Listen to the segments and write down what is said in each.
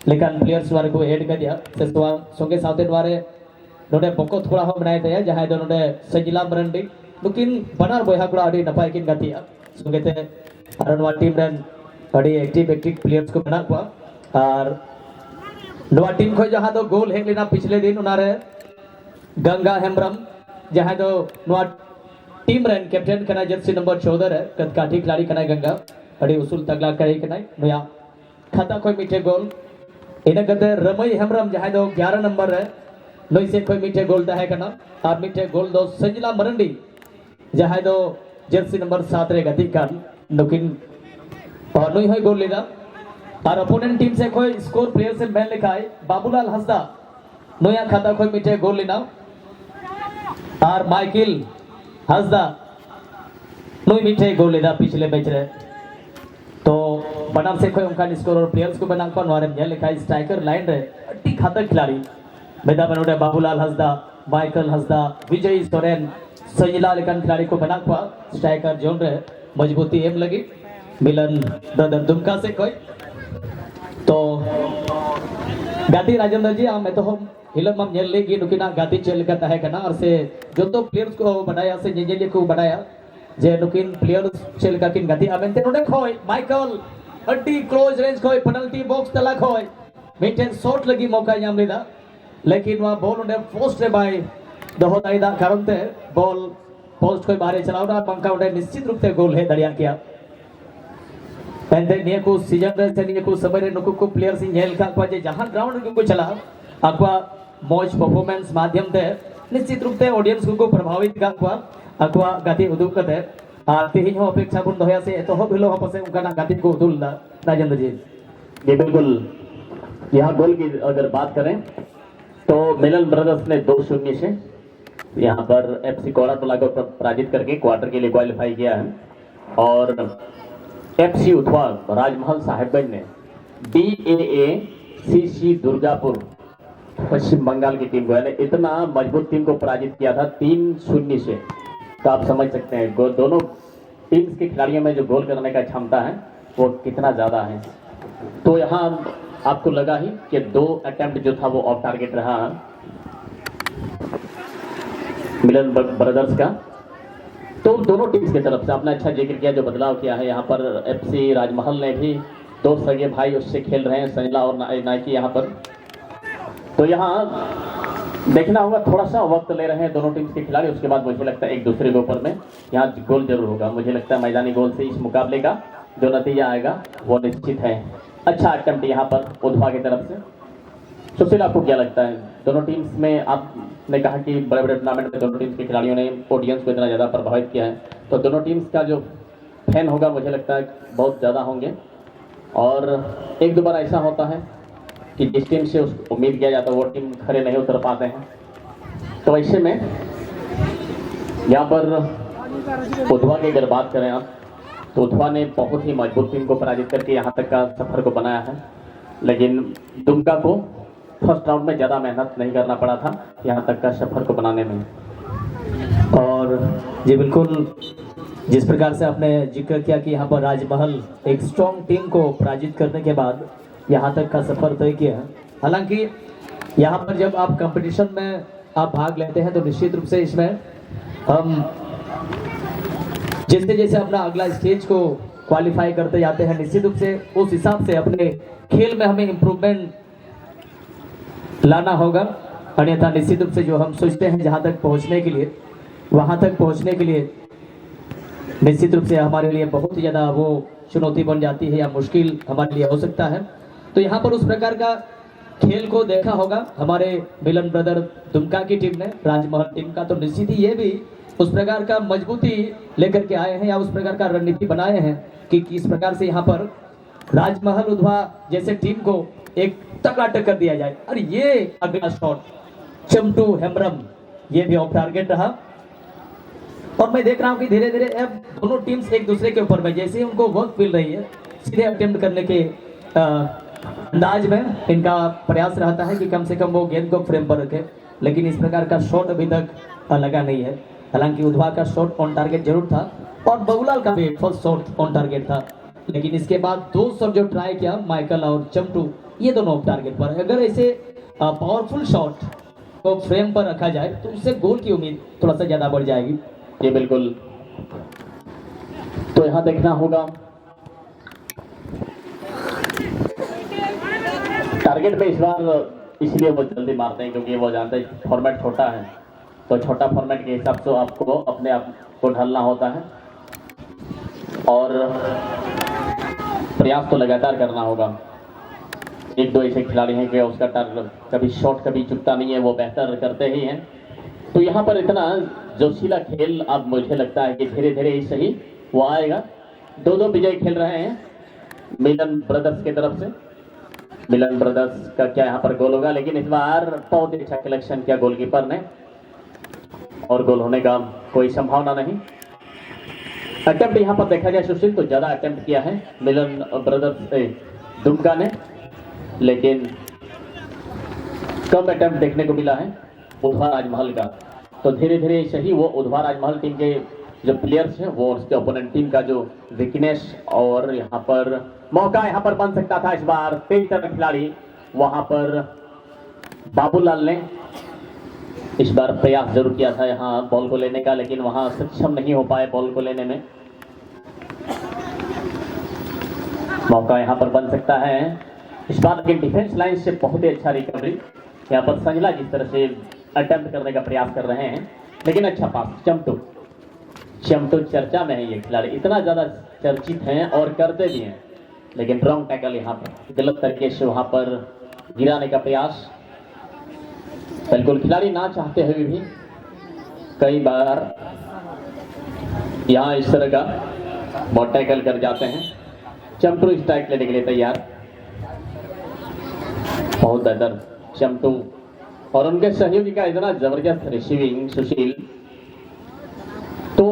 लेकिन प्लेयर्स वाले को एड कर दिया से संगे साउथ वाले नोडे बको थोड़ा हो बनाए थे जहां दो नोडे सजिला मरंडी लेकिन बनार बयहा को अड़ी नपाय किन गतिया संगे ते आरनवा टीम रन अड़ी एक्टिव प्लेयर्स को बना को और नोवा टीम को जहां दो गोल हेग लेना पिछले दिन उनारे गंगा हेम्ब्रम जहां दो नोवा टीम रन कैप्टन कना जर्सी नंबर 14 है कदकाठी खिलाड़ी कना गंगा अड़ी उसूल तगला कई कना नया खाता कोई मीठे गोल इन गते रमई हेम्ब्रम जहां दो 11 नंबर है नई से कोई मीठे गोल है कना और मीठे गोल दो सजिला मरंडी जहां दो जर्सी नंबर 7 रे गति कान लेकिन और नई होय गोल लेना और अपोनेंट टीम से कोई स्कोर प्लेयर से मैन लिखा है बाबूलाल हंसदा नया खाता कोई मीठे गोल लेना और माइकल हंसदा नई मीठे गोल लेना पिछले मैच रे तो बनाम से कोई उनका स्कोर और प्लेयर्स को बना पर नवारे मैन लिखा है स्ट्राइकर लाइन रे अति खातर खिलाड़ी बेदा बनोडे बाबूलाल हंसदा माइकल हंसदा विजय सोरेन सजिला लेकिन खिलाड़ी को बना हुआ स्ट्राइकर जोन रे मजबूती एम लगी मिलन ब्रदर दुमका से कोई तो गाती राजेंद्र जी आम तो हम हिलन मम नेल लेगी नुकिना गाती चल का तहे कना और से जो तो प्लेयर्स को बनाया से जेजे को बनाया जे नुकिन प्लेयर्स चल का किन गाती आमेंते नोडे खोय माइकल अड्डी क्लोज रेंज खोय पेनल्टी बॉक्स तला खोय मिटेन शॉट लगी मौका नाम लेदा लेकिन वहां बॉल उन्हें पोस्ट रे बाय दहो ताइदा कारण ते बॉल पोस्ट कोई बाहर चलावना पंका उन्हें निश्चित रूप से गोल है दरिया किया एंड निया को सीजन रे से निया को सबरे नुकु को प्लेयर्स इन हेल का को जे जहां ग्राउंड को चला अक्वा मौज परफॉर्मेंस माध्यम ते निश्चित रूप से ऑडियंस को प्रभावित का अक्वा गाती उदुक कते आ तेहिन हो अपेक्षा बुन दोया से तो हो भिलो हो पसे उनका गाती को उदुल राजेंद्र जी ये बिल्कुल यहाँ गोल की अगर बात करें तो मिलन ब्रदर्स ने 2-0 से यहाँ पर एफसी कोराटोला को पराजित करके क्वार्टर के लिए क्वालिफाई किया है और एफसी उथवा राजमहल साहेबगंज ने DAACC दुर्गापुर पश्चिम बंगाल की टीम को इतना मजबूत टीम को पराजित किया था 3-0 से। तो आप समझ सकते हैं दोनों टीम्स के खिलाड़ियों में जो गोल करने का क्षमता है वो कितना ज्यादा है। तो यहाँ आपको लगा ही कि 2 अटेम्प्ट जो था वो ऑफ टारगेट रहा मिलन ब्रदर्स का। तो दोनों टीम्स की तरफ से आपने अच्छा जिक्र किया जो बदलाव किया है। यहाँ पर एफसी राजमहल ने भी 2 सगे भाई उससे खेल रहे हैं सैला और नाइकी यहाँ पर। तो यहाँ देखना होगा थोड़ा सा वक्त ले रहे हैं दोनों टीम्स के खिलाड़ी। उसके बाद मुझे लगता है एक दूसरे के ऊपर में यहाँ गोल जरूर होगा। मुझे लगता है मैदानी गोल से इस मुकाबले का जो नतीजा आएगा वो निश्चित है। अच्छा अटेम्प्ट यहाँ पर उधवा की तरफ से। सुशील आपको क्या लगता है दोनों टीम्स में? आपने कहा कि बड़े बड़े टूर्नामेंट में दोनों टीम्स के खिलाड़ियों ने ऑडियंस को इतना ज़्यादा प्रभावित किया है, तो दोनों टीम्स का जो फैन होगा मुझे लगता है बहुत ज़्यादा होंगे। और एक दो बार ऐसा होता है कि जिस टीम से उम्मीद किया जाता है वो टीम खड़े नहीं उतर पाते हैं। तो ऐसे में यहाँ पर उधवा की अगर बात करें आप तो उधवा ने बहुत ही मजबूत टीम को पराजित करके यहाँ तक का सफर को बनाया है। लेकिन दुमका को फर्स्ट राउंड में ज़्यादा मेहनत नहीं करना पड़ा था यहाँ तक का सफर को बनाने में। और जी बिल्कुल जिस प्रकार से आपने जिक्र किया कि यहाँ पर राजमहल एक स्ट्रॉन्ग टीम को पराजित करने के बाद यहाँ तक का सफर तय किया। हालांकि यहाँ पर जब आप कंपटीशन में आप भाग लेते हैं तो निश्चित रूप से इसमें हम जैसे जैसे अपना अगला स्टेज को क्वालिफाई करते जाते हैं निश्चित रूप से उस हिसाब से अपने खेल में हमें इम्प्रूवमेंट लाना होगा। अन्यथा निश्चित रूप से जो हम सोचते हैं जहां तक पहुंचने के लिए वहां तक पहुंचने के लिए निश्चित रूप से हमारे लिए बहुत ही ज़्यादा वो चुनौती बन जाती है या मुश्किल हमारे लिए हो सकता है। तो यहाँ पर उस प्रकार का खेल को देखा होगा हमारे मिलन ब्रदर दुमका की टीम ने राजमहल टीम का। तो निश्चित ही ये भी उस प्रकार का मजबूती लेकर के आए हैं या उस प्रकार का रणनीति बनाए हैं कि किस प्रकार से यहाँ पर राजमहल उधवा जैसे टीम को एक तगड़ा टक्कर दिया जाए। और ये अगला शॉट चमटू हेम्ब्रम ये भी ऑफ टारगेट रहा। और मैं देख रहा हूँ कि धीरे धीरे अब दोनों टीम्स एक दूसरे के ऊपर में जैसे ही उनको वक्त मिल रही है सीधे अटेम्प्ट करने के अंदाज में इनका प्रयास रहता है कि कम से कम वो गेंद को फ्रेम पर रखे। लेकिन इस प्रकार का शॉट अभी तक लगा नहीं है। हालांकि उधवा का शॉट ऑन टारगेट जरूर था और बाबूलाल का भी फर्स्ट शॉट ऑन टारगेट था। लेकिन इसके बाद दो सब जो ट्राई किया माइकल और चमटू ये दोनों टारगेट पर है। अगर ऐसे पावरफुल शॉट को फ्रेम पर रखा जाए तो उससे गोल की उम्मीद थोड़ा सा ज्यादा बढ़ जाएगी। जी बिल्कुल, तो यहाँ देखना होगा टारगेट पे इस बार, इसलिए वो जल्दी मारते हैं क्योंकि वो जानते हैं फॉर्मेट छोटा है, तो छोटा फॉर्मेट के हिसाब से आपको अपने आप को ढलना होता है और प्रयास तो लगातार करना होगा। एक दो ऐसे खिलाड़ी हैं कि उसका टारगेट कभी शॉट कभी चुकता नहीं है, वो बेहतर करते ही हैं। तो यहाँ पर इतना जोशीला खेल अब मुझे लगता है कि धीरे धीरे ही सही वो आएगा। दो दो विजय खेल रहे हैं मिलन ब्रदर्स की तरफ से। मिलन ब्रदर्स का क्या यहाँ पर गोल होगा, लेकिन इस बार बहुत ही अच्छा कलेक्शन किया गोलकीपर ने और गोल होने का कोई संभावना नहीं। अटेम्प्ट यहाँ पर देखा जाए सुशील तो ज्यादा अटेम्प्ट किया है मिलन ब्रदर्स दुमका ने, लेकिन कम अटेम्प्ट देखने को मिला है उधवा राजमहल का। तो धीरे धीरे सही वो उधवा राजमहल टीम के जो प्लेयर्स हैं वो उसके ओपोनेंट टीम का जो वीकनेस, और यहाँ पर मौका यहाँ पर बन सकता था इस बार। तेज तरह खिलाड़ी वहां पर बाबूलाल ने इस बार प्रयास जरूर किया था यहाँ बॉल को लेने का, लेकिन वहां सक्षम नहीं हो पाए बॉल को लेने में। मौका यहाँ पर बन सकता है इस बार, लेकिन डिफेंस लाइन से बहुत ही अच्छा रिकवरी। यहाँ पर संजला जिस तरह से अटेम्प्ट करने का प्रयास कर रहे हैं, लेकिन अच्छा पास। चमटू चर्चा में है ये खिलाड़ी, इतना ज्यादा चर्चित हैं और करते भी हैं, लेकिन रॉन्ग टैकल यहाँ पर गलत तरीके से वहां पर गिराने का प्रयास। बिल्कुल खिलाड़ी ना चाहते हुए भी कई बार यहाँ इस तरह का बहुत टैकल कर जाते हैं। चमटू स्ट्राइक लेने के लिए तैयार, बहुत बेहतर चमटू और उनके सहयोगी का इतना जबरदस्त रिसीविंग सुशील। तो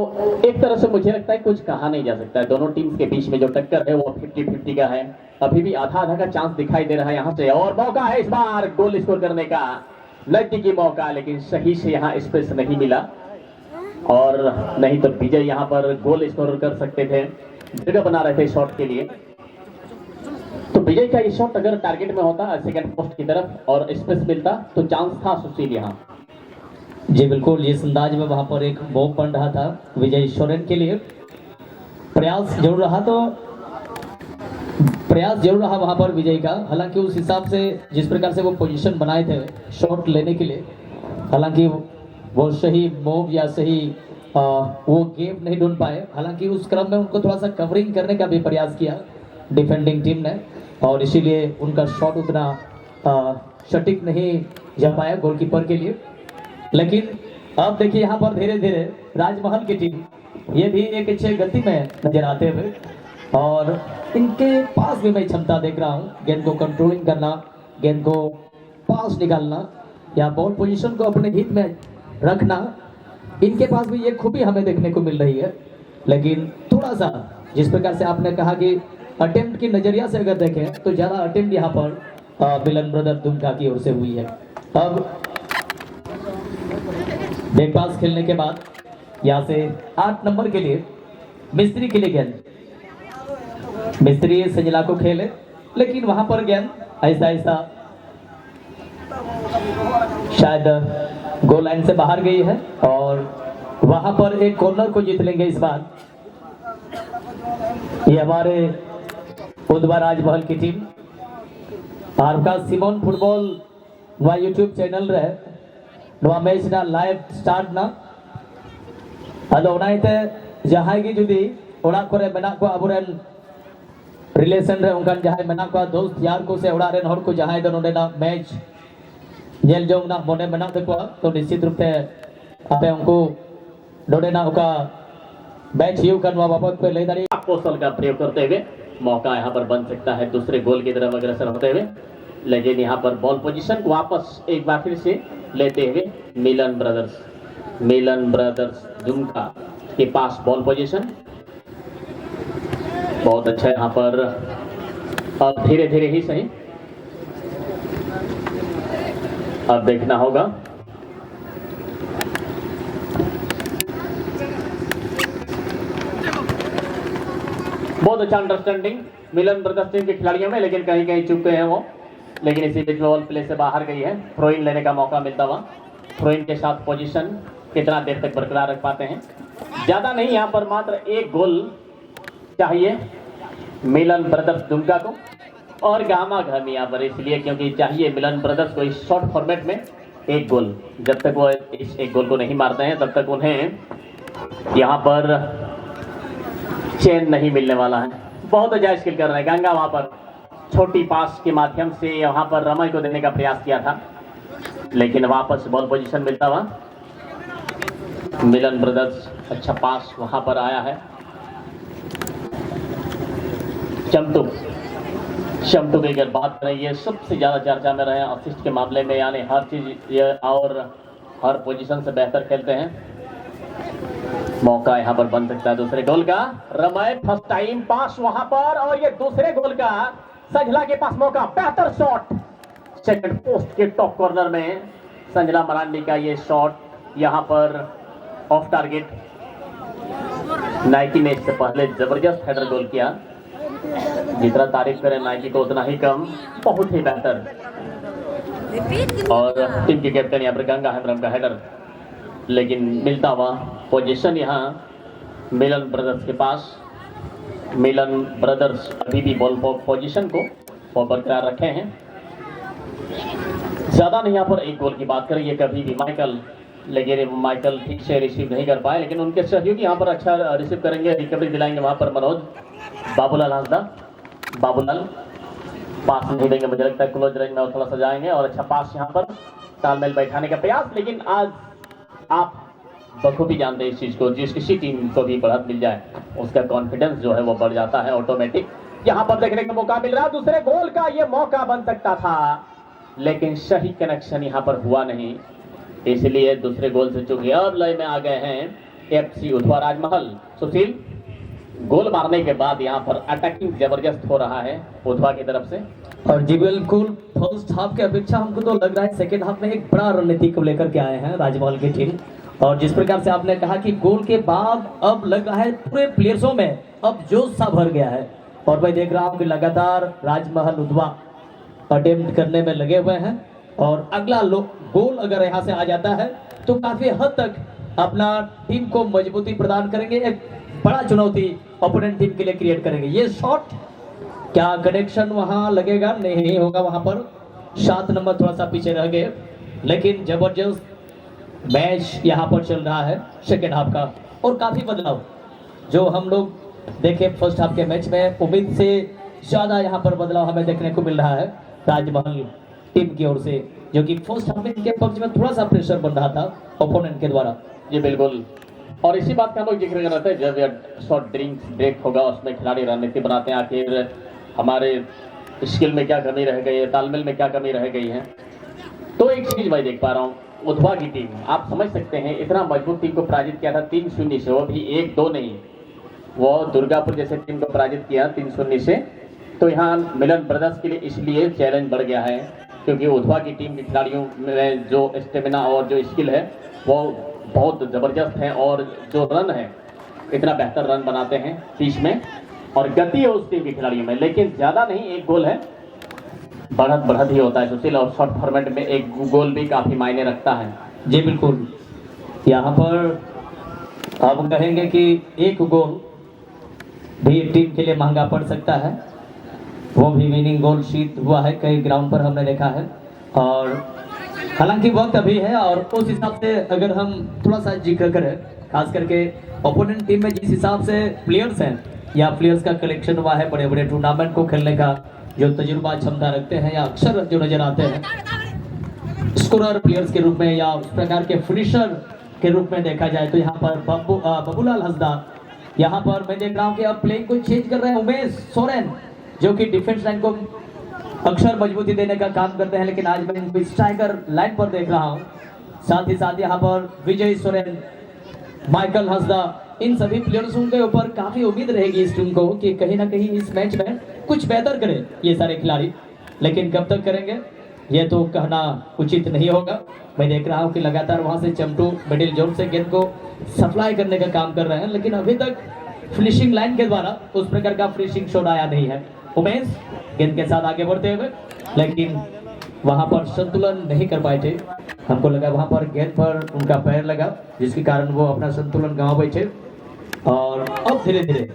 एक तरह से मुझे लगता है कुछ कहा नहीं जा सकता है, दोनों टीम्स के बीच में जो टक्कर है वो 50-50 का है। अभी भी आधा आधा का चांस दिखाई दे रहा है यहाँ से, और मौका है इस बार गोल स्कोर करने का, नजदीकी मौका, लेकिन सही से यहाँ स्पेस नहीं मिला और नहीं तो विजय यहाँ पर गोल स्कोर कर सकते थे, जगह बना रहे थे शॉट के लिए। तो विजय का ये शॉट अगर टारगेट में होता सेकंड पोस्ट की तरफ और स्पेस मिलता तो चांस था सुशील यहाँ। जी बिल्कुल, इस अंदाज में वहां पर एक बॉल बन रहा था विजय सोरेन के लिए। प्रयास जरूर रहा वहां पर विजय का, हालांकि उस हिसाब से जिस प्रकार से वो पोजीशन बनाए थे शॉट लेने के लिए, हालांकि वो सही मूव या सही वो गेम नहीं ढूंढ पाए। हालांकि उस क्रम में उनको थोड़ा सा कवरिंग करने का भी प्रयास किया डिफेंडिंग टीम ने, और इसीलिए उनका शॉट उतना सटीक नहीं जा पाया गोलकीपर के लिए। लेकिन अब देखिए यहाँ पर धीरे धीरे राजमहल की टीम ये भी एक अच्छे गति में नजर आते हुए, और इनके पास भी मैं क्षमता देख रहा हूँ, गेंद को कंट्रोलिंग करना, गेंद को पास निकालना या बॉल पोजीशन को अपने हित में रखना, इनके पास भी ये खूबी हमें देखने को मिल रही है। लेकिन थोड़ा सा जिस प्रकार से आपने कहा कि अटेम्प्ट की नजरिया से अगर देखें तो ज्यादा अटेम्प्ट यहाँ पर मिलन ब्रदर दुमका की ओर से हुई है। अब बैक पास खेलने के बाद यहाँ से 8 नंबर के लिए मिस्त्री के लिए गेंद, मिस्त्री संजला को खेले, लेकिन वहां पर गेंद ऐसा ऐसा शायद गोल लाइन से बाहर गई है और वहां पर एक कॉर्नर को जीत लेंगे इस बार ये हमारे उधवा राजमहल की टीम। आपका सिमोन फुटबॉल वा यूट्यूब चैनल रहे नवा मैच ना लाइव स्टार्ट ना अदो उनाइते जहां की जुदी ओड़ा करे मेना को अबुरेन रिलेशन रे उनका जहां मेना को दोस्त यार को से ओड़ा रेन हर को जहां दो नोडे ना मैच जेल जोंग ना मोने मेना तको तो निश्चित रूप से आपे उनको नोडे ना का मैच यू करवा बाबत पे ले दारी कौशल का प्रयोग करते हुए मौका यहाँ पर बन सकता है दूसरे गोल की तरफ अग्रसर होते हुए, लेकिन यहाँ पर बॉल पोजीशन को वापस एक बार फिर से लेते हुए मिलन ब्रदर्स दुमका के पास बॉल पोजीशन बहुत अच्छा यहाँ पर। अब धीरे धीरे ही सही, अब देखना होगा बहुत अच्छा अंडरस्टैंडिंग मिलन ब्रदर्स टीम के खिलाड़ियों में, लेकिन कहीं कहीं चुप गए हैं वो लेकिन इसी बीच में बॉल प्ले से बाहर गई है। थ्रो इन लेने का मौका मिलता हुआ। थ्रो इन के साथ पोजीशन कितना देर तक बरकरार रख पाते हैं, ज्यादा नहीं, यहाँ पर मात्र एक गोल चाहिए मिलन ब्रदर्स दुमका को और गामा घम यहाँ पर, इसलिए क्योंकि चाहिए मिलन ब्रदर्स को इस शॉर्ट फॉर्मेट में एक गोल। जब तक वो इस एक गोल को नहीं मारते हैं तब तक उन्हें यहाँ पर चैन नहीं मिलने वाला है। बहुत अच्छा स्किल कर रहे हैं गंगा, वहां पर छोटी पास के माध्यम से वहां पर रमय को देने का प्रयास किया था, लेकिन वापस बॉल पोजीशन मिलता हुआ मिलन ब्रदर्स, अच्छा पास वहां पर आया है। शमटू की अगर बात करें, ये सबसे ज्यादा चर्चा में रहे असिस्ट के मामले में, यानी हर चीज ये और हर पोजीशन से बेहतर खेलते हैं। मौका यहां पर बन सकता है दूसरे गोल का। रमय फर्स्ट टाइम पास वहां पर, और ये दूसरे गोल का संजला के पास मौका, बेहतर शॉट सेकंड पोस्ट के टॉप कॉर्नर में संजला मरांडी का ये शॉट यहां पर ऑफ टारगेट। नाइकी ने इससे पहले जबरदस्त हेडर गोल किया, जितना तारीफ करें नाइकी को उतना ही कम, बहुत ही बेहतर। और टीम के कैप्टन यहाँ पर गंगा हेमरम का हेडर, लेकिन मिलता हुआ पोजीशन यहाँ मिलन ब्रदर्स के पास। मिलन ब्रदर्स अभी भी बॉल पोजीशन को बरकरार रखे हैं, ज्यादा नहीं। यहाँ पर एक गोल की बात करें, ये कभी भी माइकल, लेकिन माइकल ठीक से रिसीव नहीं कर पाए, लेकिन उनके सहयोगी यहाँ पर अच्छा रिसीव करेंगे, रिकवरी दिलाएंगे वहां पर मनोज। बाबूलाल हंसदा, बाबूलाल पास नहीं देंगे, मुझे लगता है क्लोज रेंज में थोड़ा सा जाएंगे, और अच्छा पास यहाँ पर तालमेल बैठाने का प्रयास। लेकिन आज आप बखूबी जानते हैं इस चीज को, जिस किसी टीम को भी बढ़त मिल जाए उसका कॉन्फिडेंस जो है वो बढ़ जाता है ऑटोमेटिक। यहाँ पर देखने का मौका मिल रहा है, दूसरे गोल का ये मौका बन सकता था, लेकिन सही कनेक्शन यहाँ पर हुआ नहीं, इसलिए दूसरे गोल से चूक गया। अब लय में आ गए हैं एफसी उधवा राजमहल। सुशील, गोल मारने के बाद यहाँ पर अटैकिंग जबरदस्त हो रहा है उधवा की तरफ से। और जी बिल्कुल, फर्स्ट हाफ की अपेक्षा हमको तो लग रहा है सेकेंड हाफ में एक बड़ा रणनीति को लेकर के आए हैं राजमहल की टीम। और जिस प्रकार से आपने कहा कि गोल के बाद अब लग रहा है पूरे प्लेयर्सों में अब जोश सा भर गया है, और मैं देख रहा हूँ कि लगातार राजमहल उधवा अटेम्प्ट करने में लगे हुए हैं, और अगला गोल अगर यहाँ से आ जाता है तो काफी हद तक अपना टीम को मजबूती प्रदान करेंगे, एक बड़ा चुनौती ओपोनेंट टीम के लिए क्रिएट करेंगे। ये शॉट क्या कनेक्शन वहां लगेगा? नहीं होगा, वहां पर 7 नंबर थोड़ा सा पीछे रह गए, लेकिन जबरदस्त मैच यहाँ पर चल रहा है सेकेंड हाफ का, और काफी बदलाव जो हम लोग देखे फर्स्ट हाफ के मैच में, उम्मीद से ज्यादा यहाँ पर बदलाव हमें देखने को मिल रहा है राजमहल टीम की ओर से, जो कि फर्स्ट हाफ में इनके पक्ष में थोड़ा सा प्रेशर बन रहा था ओपोनेंट के द्वारा। जी बिल्कुल, और इसी बात का हम लोग जिक्र कर रहे थे, जब शॉर्ट ब्रेक होगा उसमें खिलाड़ी रणनीति बनाते हैं, आखिर हमारे स्किल में क्या कमी रह गई है, तालमेल में क्या कमी रह गई है। तो एक चीज मैं देख पा रहा हूँ, उधवा की टीम आप समझ सकते हैं, इतना मजबूत टीम को पराजित किया था 3-0 से, वो भी 1-2 नहीं, वो दुर्गापुर जैसे टीम को पराजित किया 3-0 से। तो यहाँ मिलन ब्रदर्स के लिए इसलिए चैलेंज बढ़ गया है, क्योंकि उधवा की टीम के खिलाड़ियों में जो स्टेमिना और जो स्किल है वो बहुत ज़बरदस्त है, और जो रन है इतना बेहतर रन बनाते हैं बीच में, और गति है उस टीम के खिलाड़ियों में, लेकिन ज़्यादा नहीं, एक गोल है, बढ़त ही होता है सुशील, और शॉर्ट फॉर्मेट में एक गोल भी काफ़ी मायने रखता है। जी बिल्कुल, यहाँ पर आप कहेंगे कि एक गोल भी टीम के लिए महंगा पड़ सकता है, वो भी विनिंग गोल शीट हुआ है कई ग्राउंड पर हमने देखा है, और हालांकि वक्त अभी है, और उस हिसाब से अगर हम थोड़ा सा जिक्र करें, खास करके ओपोनेंट टीम में जिस हिसाब से प्लेयर्स हैं या प्लेयर्स का कलेक्शन हुआ है, बड़े बड़े टूर्नामेंट को खेलने का जो तजुर्बा क्षमता रखते हैं, या अक्सर जो नजर आते हैं स्कोरर प्लेयर्स के रूप में या उस प्रकार के फिनिशर के रूप में देखा जाए, तो यहाँ पर बबूलाल हंसदा, यहाँ पर मैं देख रहा हूँ कि अब प्लेइंग को चेंज कर रहे हैं उमेश सोरेन, जो कि डिफेंस लाइन को अक्सर मजबूती देने का काम करते हैं, लेकिन आज मैं इनको स्ट्राइकर लाइन पर देख रहा हूँ। साथ ही साथ यहाँ पर विजय सोरेन, माइकल हंसदा, इन सभी प्लेयर्सों के ऊपर काफी उम्मीद रहेगी इस टीम को कि कहीं ना कहीं इस मैच में कुछ बेहतर करें ये सारे खिलाड़ी, लेकिन कब तक करेंगे ये तो कहना उचित नहीं होगा। मैं देख रहा हूँ कि लगातार वहां से चमटू मिडिल जोन से गेंद को सप्लाई करने का काम कर रहे हैं, लेकिन अभी तक फिनिशिंग लाइन के द्वारा उस प्रकार का फिनिशिंग शॉट आया नहीं है। उमेश गेंद के साथ आगे बढ़ते हुए, लेकिन वहां पर संतुलन नहीं कर पाए थे। हमको लगा वहां पर गेंद पर उनका पैर लगा, जिसके कारण वो अपना संतुलन गंवा बैठे। और अब धीरे धीरे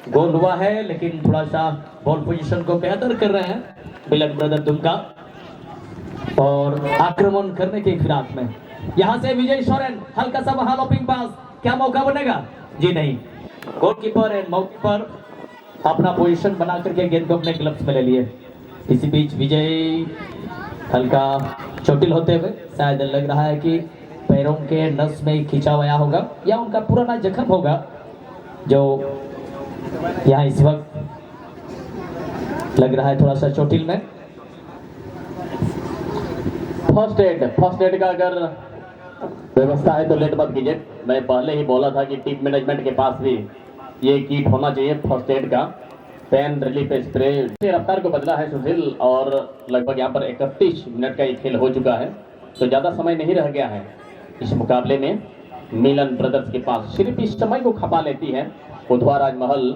गोल हुआ है, लेकिन थोड़ा सा बॉल पोजीशन को बेहतर कर रहे हैं मिलन ब्रदर दुमका, और आक्रमण करने के फिराक में यहां से विजय सोरेन, हल्का सा वहां लॉपिंग पास, क्या मौका बनेगा? जी नहीं, गोलकीपर एंड मौके पर अपना पोजीशन बना करके गेंद को अपने ग्लव्स में ले लिए। इसी बीच विजय हल्का चोटिल होते हुए, शायद लग रहा है कि पैरों के नस में खिंचाव आया होगा या उनका पुराना जख्म होगा, जो यहाँ इस वक्त लग रहा है थोड़ा सा चोटिल में। फर्स्ट एड का अगर व्यवस्था है तो लेट मत कीजिए। मैं पहले ही बोला था कि टीम मैनेजमेंट के पास भी ये किट होना चाहिए फर्स्ट एड का, पेन रिलीफ स्प्रे। रफ्तार को बदला है सुशील, और लगभग यहाँ पर 31 मिनट का ये खेल हो चुका है, तो ज़्यादा समय नहीं रह गया है इस मुकाबले में। मिलन ब्रदर्स के पास सिर्फ इस समय को खपा लेती है उधवा राजमहल,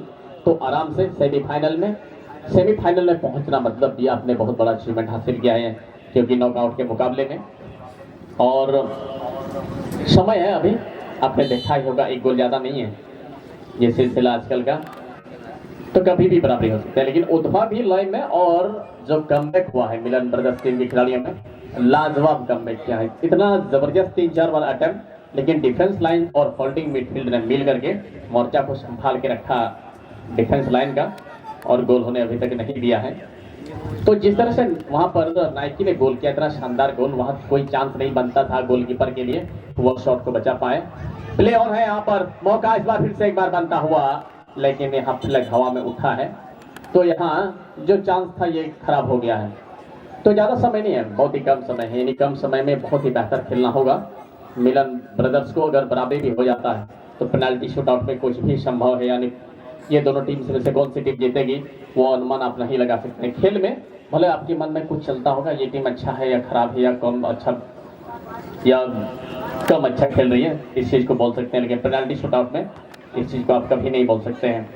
तो आराम से सेमीफाइनल में पहुंचना मतलब ये आपने बहुत बड़ा अचीवमेंट हासिल किया है, क्योंकि नॉकआउट के मुकाबले में। और समय है अभी, आपने देखा ही होगा, एक गोल ज़्यादा नहीं है ये सिलसिला आजकल का, तो कभी भी बराबरी हो सकता है। लेकिन उधवा भी लाइन में, और जो कमबैक हुआ है मिलन ब्रदर्स टीम के खिलाड़ियों में, लाजवाब कमबैक किया है। इतना जबरदस्त 3-4 वाला अटेम्प्ट, लेकिन डिफेंस लाइन और फोल्डिंग मिडफील्ड ने मिल करके मोर्चा को संभाल के रखा डिफेंस लाइन का, और गोल होने अभी तक नहीं दिया है। तो जिस तरह से वहां पर नाइकी ने गोल किया, इतना शानदार गोल, वहां कोई चांस नहीं बनता था गोलकीपर के लिए, वो शॉट को बचा पाए। प्ले ऑन है यहाँ पर, मौका इस बार फिर से एक बार बनता हुआ, लेकिन यहाँ फ्लैग हवा में उठा है, तो यहाँ जो चांस था ये खराब हो गया है। तो ज़्यादा समय नहीं है, बहुत ही कम समय है, यानी कम समय में बहुत ही बेहतर खेलना होगा मिलन ब्रदर्स को। अगर बराबरी भी हो जाता है तो पेनाल्टी शूटआउट में कुछ भी संभव है, यानी ये दोनों टीम में से कौन सी टीम जीतेगी वो अनुमान आप नहीं लगा सकते। खेल में भले आपके मन में कुछ चलता होगा, ये टीम अच्छा है या खराब है, या कम अच्छा या कम अच्छा खेल रही है, इस चीज़ को बोल सकते हैं, लेकिन पेनाल्टी शूटआउट में इस चीज़ को आप कभी नहीं बोल सकते हैं।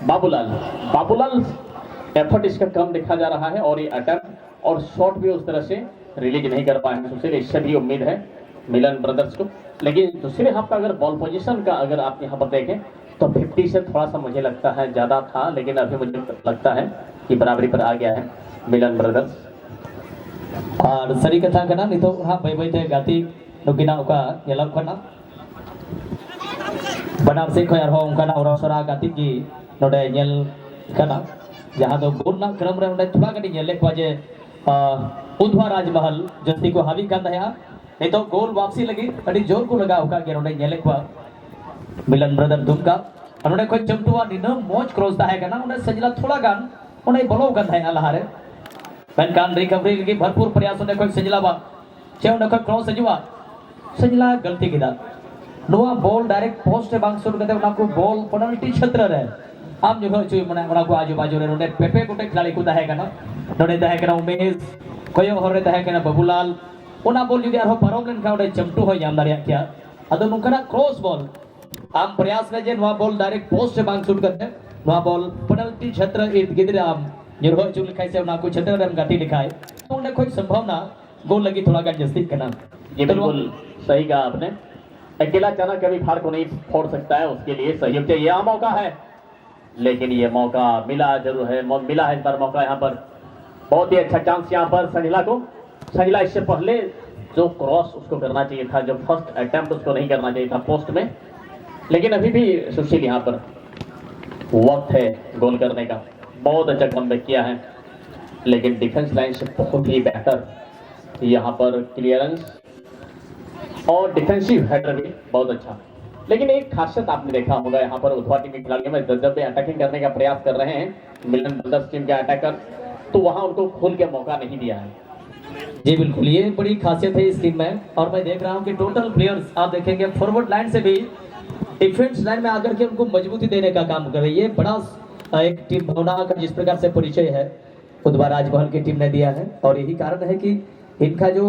बाबूलाल एफर्ट इसका कम देखा जा रहा है, और ये अटैम्प्ट और शॉट भी उस तरह से रिलीज नहीं कर पाए हैं सुशील, इससे भी उम्मीद है मिलन ब्रदर्स को। लेकिन दूसरे हाफ का अगर बॉल पोजीशन का अगर आप यहाँ पर देखें तो 50 से थोड़ा सा मुझे लगता है ज़्यादा था, लेकिन अभी मुझे लगता है कि बराबरी पर आ गया है मिलन ब्रदर्स। और सरी कथा कना नितो हाँ भाई भाई थे गाती नुकिना उका येलक कना बनार से खोयार हो उनका ना और सरा गाती की नोडे येल कना, जहाँ तो गोल ना क्रम रहे उन्हें थोड़ा कटी येले ख्वाजे उधवा राजमहल जस्ती को हावी कर दया, नहीं तो गोल वापसी लगी अड़ी जोर को लगा उका के नोडे येले ख्वा मिलन ब्रदर दुमका, और उन्हें कोई चमटुआ निना मौज क्रॉस दा है ना, उन्हें सजला थोड़ा गान उन्हें बलो गंध है ना लहारे पेनकान रिकवरी की भरपूर प्रयास उन्हें कोई सजला बा चे उन्हें कोई क्रॉस सजला गलती की दा नोआ बॉल डायरेक्ट पोस्ट से बांग सुर करते उन्हें को बॉल पेनल्टी क्षेत्र रहे आम जो चुई उन्हें को आजू बाजू रे उन्हें पेपे गोटे खिलाड़ी को दहे ना नोडे दहे ना उमेश कोई और दहे ना बबूलाल उना बॉल जुदी आरो पारोम लेन का उन्हें चमटू हो जाम दारिया क्या अदो नुकना क्रॉस बॉल आम प्रयास में जे नोआ बॉल डायरेक्ट पोस्ट से बांग शूट करते नोआ बॉल पेनल्टी क्षेत्र इर्द गिर्द आम निर्भर चुल लिखाई से उना को क्षेत्र रम गाती लिखाई, तो उन्हें कोई संभावना गोल लगी थोड़ा का जस्ती करना। ये बिल्कुल सही कहा आपने, अकेला चना कभी फार को नहीं फोड़ सकता है, उसके लिए सहयोग चाहिए। यह मौका है, लेकिन ये मौका मिला जरूर है, मिला है इस बार मौका। यहाँ पर बहुत ही अच्छा चांस यहाँ पर संजिला को। संजिला इससे पहले जो क्रॉस उसको करना चाहिए था, जो फर्स्ट अटेम्प्ट उसको नहीं करना चाहिए था पोस्ट में, लेकिन अभी भी सुशील यहाँ पर वक्त है गोल करने का। बहुत अच्छा कमबैक किया है, लेकिन डिफेंस लाइन से बहुत ही बेहतर यहाँ पर क्लियरेंस और डिफेंसिव हेडर भी बहुत अच्छा। लेकिन एक खासियत आपने देखा होगा यहाँ पर उधवा टीम के खिलाड़ियों में जब भी अटैकिंग करने का प्रयास कर रहे हैं मिलन ब्रदर्स टीम के अटैकर, तो वहां उनको खुल के मौका नहीं दिया है। जी बिल्कुल, ये बड़ी खासियत है इस टीम में। और मैं देख रहा हूँ कि टोटल प्लेयर्स आप देखेंगे फॉरवर्ड लाइन से भी डिफेंस लाइन में आकर के उनको मजबूती देने का काम कर रही है। बड़ा एक टीम भावना का जिस प्रकार से परिचय है उधवा राजमहल की टीम ने दिया है, और यही कारण है कि इनका जो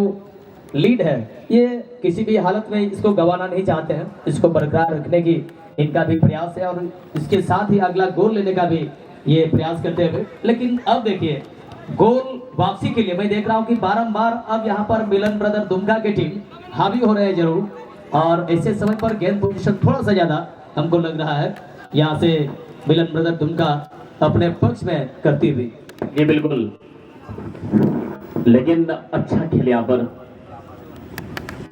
लीड है ये किसी भी हालत में इसको गंवाना नहीं चाहते हैं, इसको बरकरार रखने की इनका भी प्रयास है, और इसके साथ ही अगला गोल लेने का भी ये प्रयास करते हुए। लेकिन अब देखिए गोल वापसी के लिए मैं देख रहा हूं कि बारंबार अब यहां पर मिलन ब्रदर दुमका की टीम हावी हो रहे हैं जरूर, और ऐसे समय पर गेंद पोजीशन थोड़ा सा ज्यादा हमको लग रहा है यहां से मिलन ब्रदर दुमका अपने पक्ष में करती हुई। ये बिल्कुल, लेकिन अच्छा खेल यहाँ पर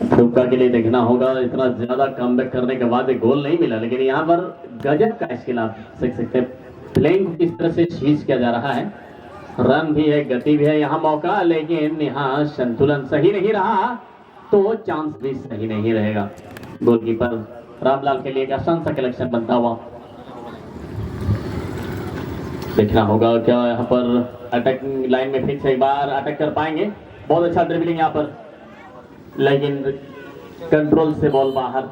दुमका के लिए देखना होगा। इतना ज्यादा कमबैक करने के बाद एक गोल नहीं मिला, लेकिन यहाँ पर गजब का स्किल आप सीख सकते हैं। प्लेइंग को किस तरह से सीज किया जा रहा है, रन भी है, गति भी है, यहाँ मौका, लेकिन यहाँ संतुलन सही नहीं रहा तो चांस भी सही नहीं रहेगा। गोलकीपर रामलाल के लिए एक आसान सा कलेक्शन बनता हुआ देखना होगा। क्या यहाँ पर अटैकिंग लाइन में फिर से एक बार अटैक कर पाएंगे। बहुत अच्छा ड्रिबलिंग यहाँ पर, लेकिन कंट्रोल से बॉल बाहर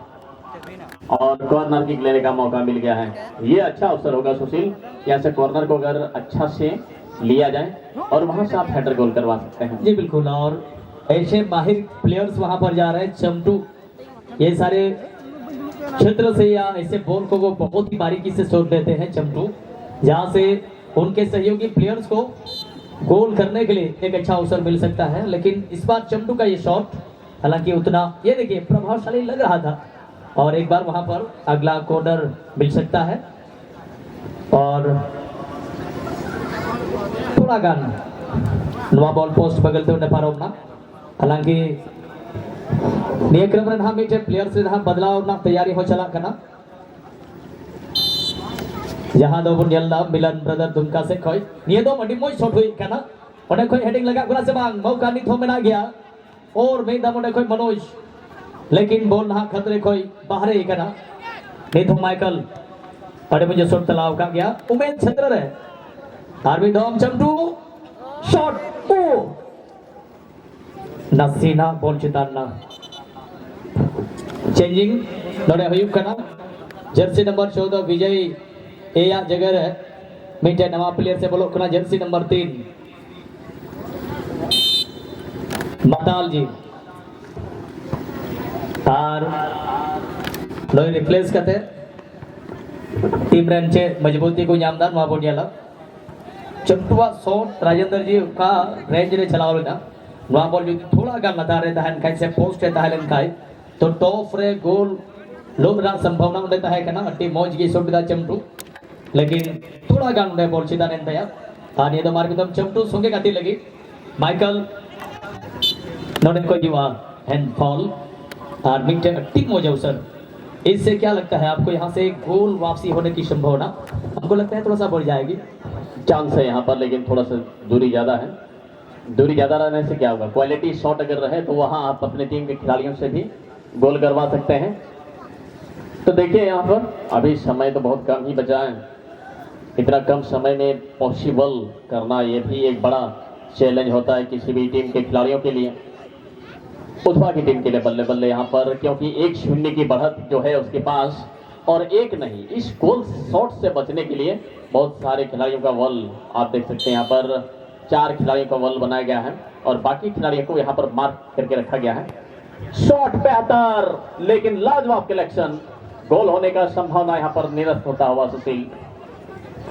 और कॉर्नर किक लेने का मौका मिल गया है। ये अच्छा अवसर होगा सुशील, यहाँ से कॉर्नर को अगर अच्छा से लिया जाए और वहां से आप हेडर गोल करवा सकते हैं। जी बिल्कुल, और ऐसे माहिर प्लेयर्स वहां पर जा रहे हैं। चमटू ये सारे क्षेत्र से या ऐसे बॉल को वो बहुत ही बारीकी से शॉट देते हैं चमटू, जहां से उनके सहयोगी प्लेयर्स को गोल करने के लिए एक अच्छा अवसर मिल सकता है। लेकिन इस बार चमटू का ये शॉट हालांकि उतना, ये देखिए, प्रभावशाली लग रहा था, और एक बार वहां पर अगला कॉर्नर मिल सकता है। और थोड़ा गान नवा बॉल पोस्ट बगलते हुए पारोमना, हालांकि नियक्रम रहा मीठे प्लेयर से रहा बदलाव ना तैयारी हो चला करना। जहां दो बुन यल्ला मिलन ब्रदर दुमका से खोई निये दो मडी मोई शॉट हुई करना, उन्हें कोई हेडिंग लगा गुला से बांग मौका नहीं थो में ना गया, और मैं दम उन्हें कोई मनोज, लेकिन बॉल ना खतरे कोई बाहर ही करना नहीं थो माइकल, अरे मुझे शॉट तलाव का गया उमेद छत्र रहे आरबी डॉम चमटू शॉट ओ नसीना बॉल चिताना चेंजिंग नोड़े हुई करना। जर्सी नंबर 14 विजय ए या जगह है मीठे नवा प्लेयर से बोलो करना। जर्सी नंबर 3 मताल जी और लोई रिप्लेस करते टीम रन चे मजबूती को नामदार वहां बोलियाला चमटुआ शॉट राजेंद्र जी का रेंज रे चलाओ लेना वहां बॉल जो थोड़ा गान लता रहता है कैसे पोस्ट रहता है लेन तो टॉप रे गोल लोग ना संभावना रहता है ना टीम मौज की शॉट दा चमटू, लेकिन थोड़ा गान उन्हें बॉल सीधा नहीं दया और ये तो मार एकदम चमटू सोंगे काटी लगी माइकल नोने को जीवा हैंड फॉल और मिनट टीम मौज अवसर। इससे क्या लगता है आपको, यहाँ से गोल वापसी होने की संभावना हमको लगता है थोड़ा सा बढ़ जाएगी। चांस है यहाँ पर, लेकिन थोड़ा सा दूरी ज्यादा है। दूरी ज्यादा रहने से क्या होगा, क्वालिटी शॉट अगर रहे तो वहां आप अपने टीम के खिलाड़ियों से भी गोल करवा सकते हैं। तो देखिए यहाँ पर अभी समय तो बहुत कम ही बचा है, इतना कम समय में पॉसिबल करना ये भी एक बड़ा चैलेंज होता है किसी भी टीम के खिलाड़ियों के लिए। उधवा की टीम के लिए बल्ले बल्ले यहाँ पर, क्योंकि 1-0 की बढ़त जो है उसके पास, और एक नहीं, इस गोल शॉट से बचने के लिए बहुत सारे खिलाड़ियों का वॉल आप देख सकते हैं। यहाँ पर 4 खिलाड़ियों का वॉल बनाया गया है और बाकी खिलाड़ियों को यहाँ पर मार्क करके रखा गया है। शॉट बेहतर, लेकिन लाजवाब कलेक्शन, गोल होने का संभावना यहाँ पर निरस्त होता हुआ सुशील।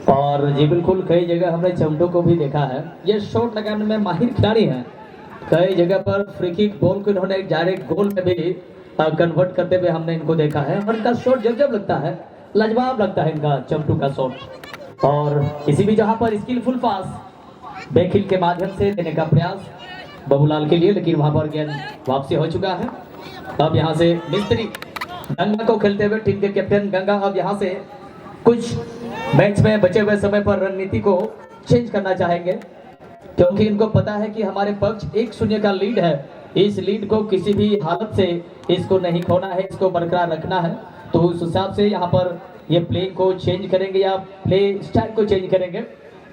और जी बिल्कुल, कई जगह हमने चमटू को भी देखा है, ये शॉट लगाने में माहिर खिलाड़ी हैं। कई जगह पर फ्री किक बॉल को इन्होंने डायरेक्ट गोल में भी कन्वर्ट करते हुए हमने इनको देखा है, और इनका शॉट जब लगता है लाजवाब लगता है इनका चमटू का शॉट। और इसी भी जहां पर स्किलफुल पास बैकहिल के माध्यम से देने का प्रयास बबूलाल के लिए, लेकिन वहां पर गेंद वापसी हो चुका है। अब यहां से मिस्त्री गंगा को खेलते हुए टीम के कैप्टन गंगा अब यहां से कुछ मैच में बचे हुए समय पर रणनीति को चेंज करना चाहेंगे, क्योंकि इनको पता है कि हमारे पक्ष 1-0 का लीड है। इस लीड को किसी भी हालत से इसको नहीं खोना है, इसको बरकरार रखना है। तो उस हिसाब से यहाँ पर ये प्ले को चेंज करेंगे या प्ले स्टाइल को चेंज करेंगे,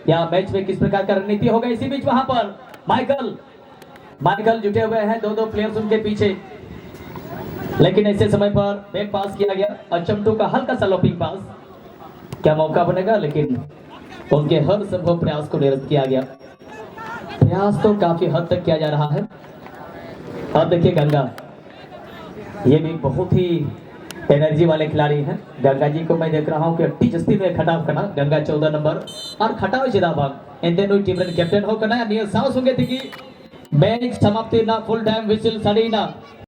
या मैच में किस प्रकार का रणनीति होगा। इसी बीच वहां पर माइकल जुटे हुए हैं, 2-2 प्लेयर्स उनके पीछे, लेकिन ऐसे समय पर बैक पास किया गया और चमटू का हल्का सा लॉपिंग पास, क्या मौका बनेगा, लेकिन उनके हर संभव प्रयास को निरस्त किया गया। प्रयास तो काफी हद तक किया जा रहा है। अब देखिए गंगा, ये भी बहुत ही एनर्जी वाले खिलाड़ी हैं। गंगा जी को मैं देख रहा हूँ कि टीचस्ती में खटाव करना गंगा 14 नंबर और खटाव चिदा भाग इन दोनों टीम कैप्टन हो करना नियर साव सुंगे थी कि मैच समाप्ति ना फुल टाइम विसिल सड़ी ना